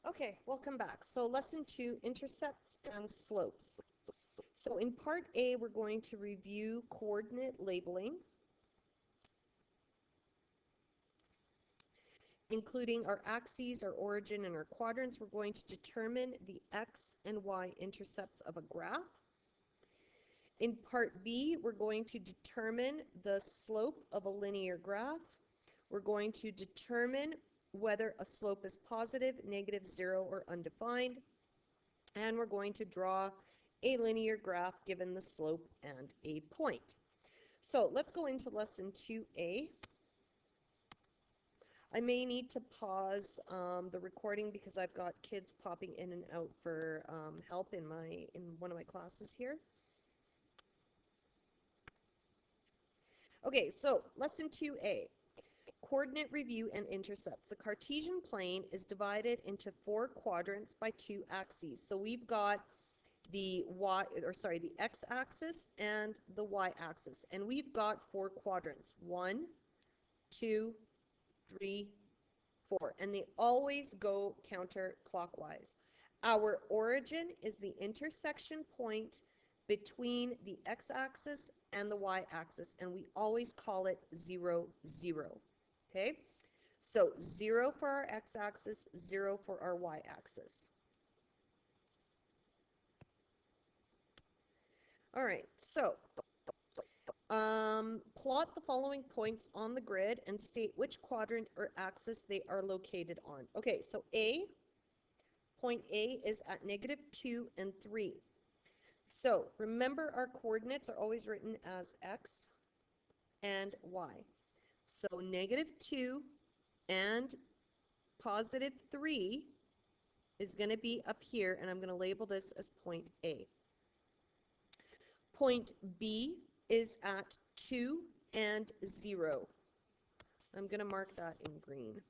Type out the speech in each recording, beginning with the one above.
Okay, welcome back. So lesson 2, intercepts and slopes. So in part A, we're going to review coordinate labeling, including our axes, our origin, and our quadrants. We're going to determine the x and y intercepts of a graph. In part B, we're going to determine the slope of a linear graph. We're going to determine whether a slope is positive, negative, 0, or undefined. And we're going to draw a linear graph given the slope and a point. So let's go into lesson 2A. I may need to pause the recording because I've got kids popping in and out for help in one of my classes here. Okay, so lesson 2A. Coordinate review and intercepts. The Cartesian plane is divided into 4 quadrants by 2 axes. So we've got the x-axis and the y-axis, and we've got 4 quadrants. 1, 2, 3, 4, and they always go counterclockwise. Our origin is the intersection point between the x-axis and the y-axis, and we always call it 0, 0. Okay, so 0 for our x-axis, 0 for our y-axis. All right, so plot the following points on the grid and state which quadrant or axis they are located on. Okay, so point A is at -2 and 3. So remember, our coordinates are always written as x and y. So -2 and +3 is going to be up here, and I'm going to label this as point A. Point B is at 2 and 0. I'm going to mark that in green.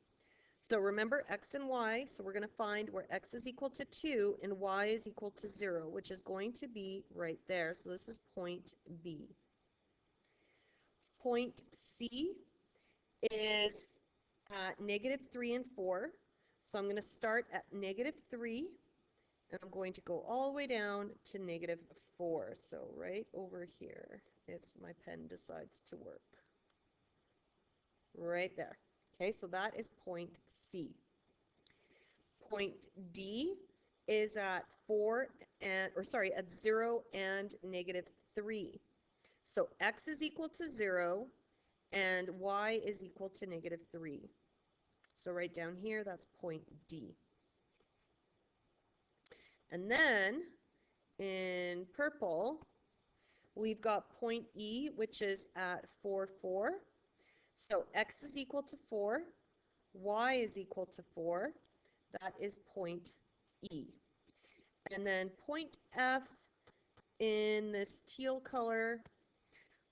So remember x and y, so we're going to find where x is equal to 2 and y is equal to 0, which is going to be right there. So this is point B. Point C is at -3 and 4. So I'm going to start at -3, and I'm going to go all the way down to -4. So right over here, if my pen decides to work. Right there. Okay, so that is point C. Point D is at 0 and -3. So x is equal to 0 and y is equal to -3. So right down here, that's point D. And then in purple, we've got point E, which is at 4, 4. So x is equal to 4, y is equal to 4. That is point E. And then point F in this teal color,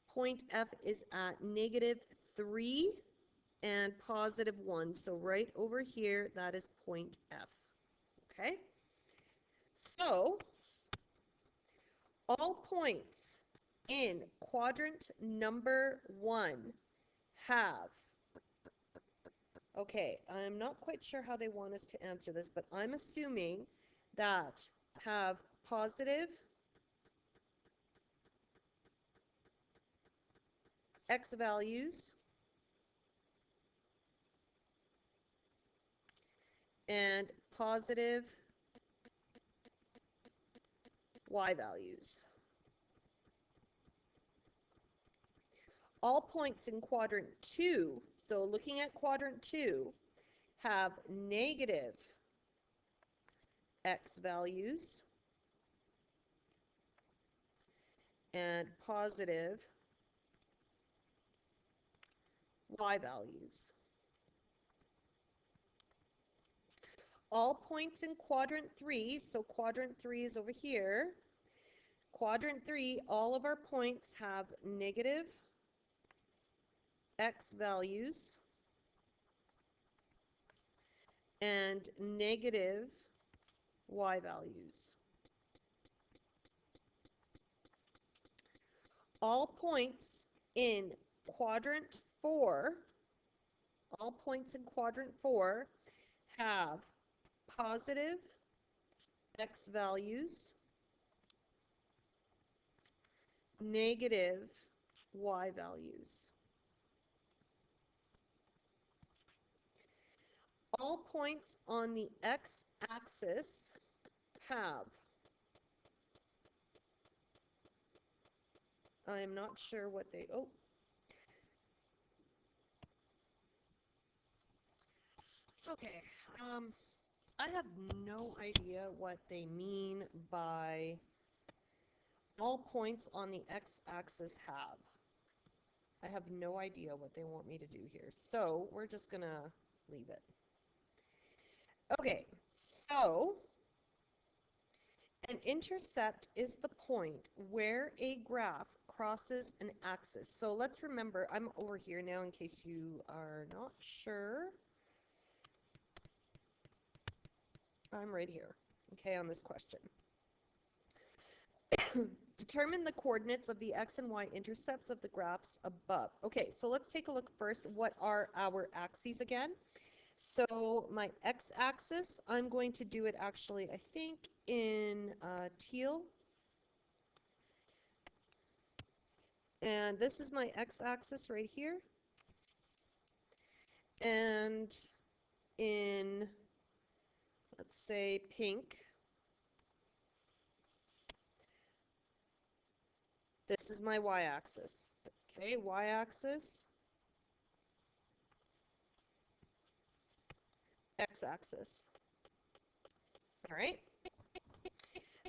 point F is at -3 and +1. So right over here, that is point F. Okay? So all points in quadrant number 1 have, okay, I'm not quite sure how they want us to answer this, but I'm assuming that have positive x values and positive y values. All points in quadrant 2, so looking at quadrant 2, have negative x values and positive y values. All points in quadrant 3, so quadrant 3 is over here. Quadrant 3, all of our points have negative x values and negative y values. All points in quadrant 4, all points in quadrant 4 have positive x values, negative y values. All points on the x-axis have, I'm not sure what they, oh. Okay, I have no idea what they mean by all points on the x-axis have. I have no idea what they want me to do here, so we're just gonna leave it. Okay, so an intercept is the point where a graph crosses an axis. So let's remember, I'm over here now in case you are not sure. I'm right here, okay, on this question. Determine the coordinates of the x and y intercepts of the graphs above. Okay, so let's take a look first. What are our axes again? So my x-axis, I'm going to do it actually, I think, in teal. And this is my x-axis right here. And in, let's say, pink, this is my y-axis. Okay, y-axis, x-axis. All right.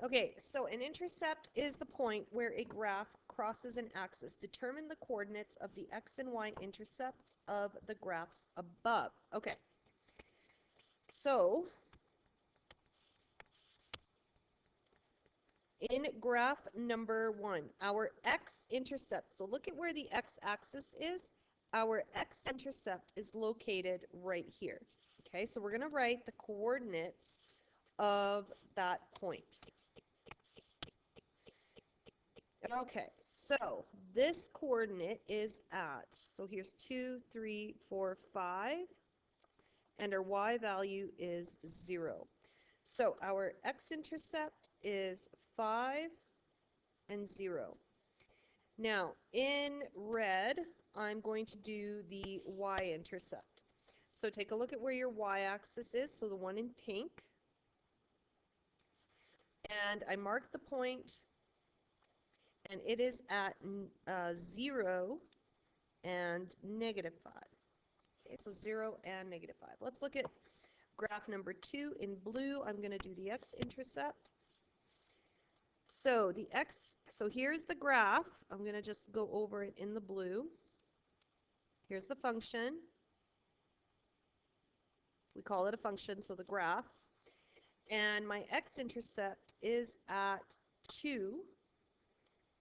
Okay, so an intercept is the point where a graph crosses an axis. Determine the coordinates of the x and y intercepts of the graphs above. Okay. So in graph number 1, our x-intercept, so look at where the x-axis is. Our x-intercept is located right here. Okay, so we're going to write the coordinates of that point. Okay, so this coordinate is at, so here's 2, 3, 4, 5, and our y value is 0. So our x-intercept is 5 and 0. Now, in red, I'm going to do the y-intercept. So take a look at where your y-axis is, so the one in pink. And I mark the point, and it is at 0 and negative 5. Okay, so 0 and negative 5. Let's look at graph number 2 in blue. I'm going to do the x-intercept. So the x, so here's the graph. I'm going to just go over it in the blue. Here's the function. We call it a function, so the graph. And my x-intercept is at 2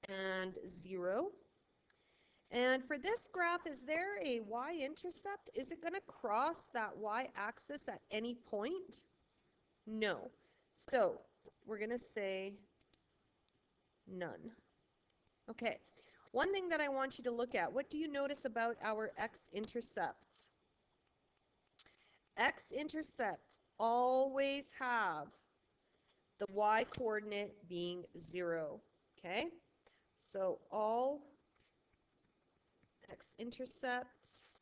and 0. And for this graph, is there a y-intercept? Is it going to cross that y-axis at any point? No. So we're going to say none. Okay. One thing that I want you to look at, what do you notice about our x-intercepts? X-intercepts always have the y-coordinate being 0. Okay? So all x-intercepts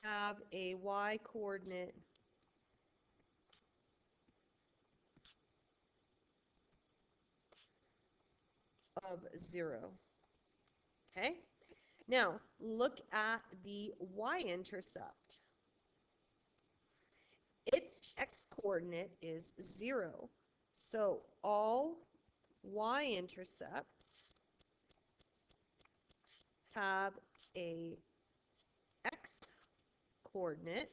have a y-coordinate of 0. Okay? Now, look at the y-intercept. Its x-coordinate is 0. So all y-intercepts have a x-coordinate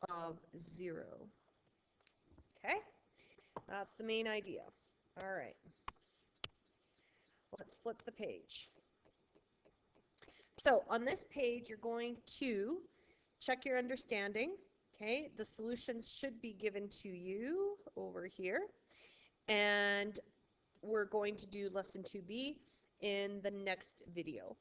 of 0. Okay? That's the main idea. All right. Let's flip the page. So on this page, you're going to check your understanding. Okay? The solutions should be given to you over here. And we're going to do lesson 2B in the next video.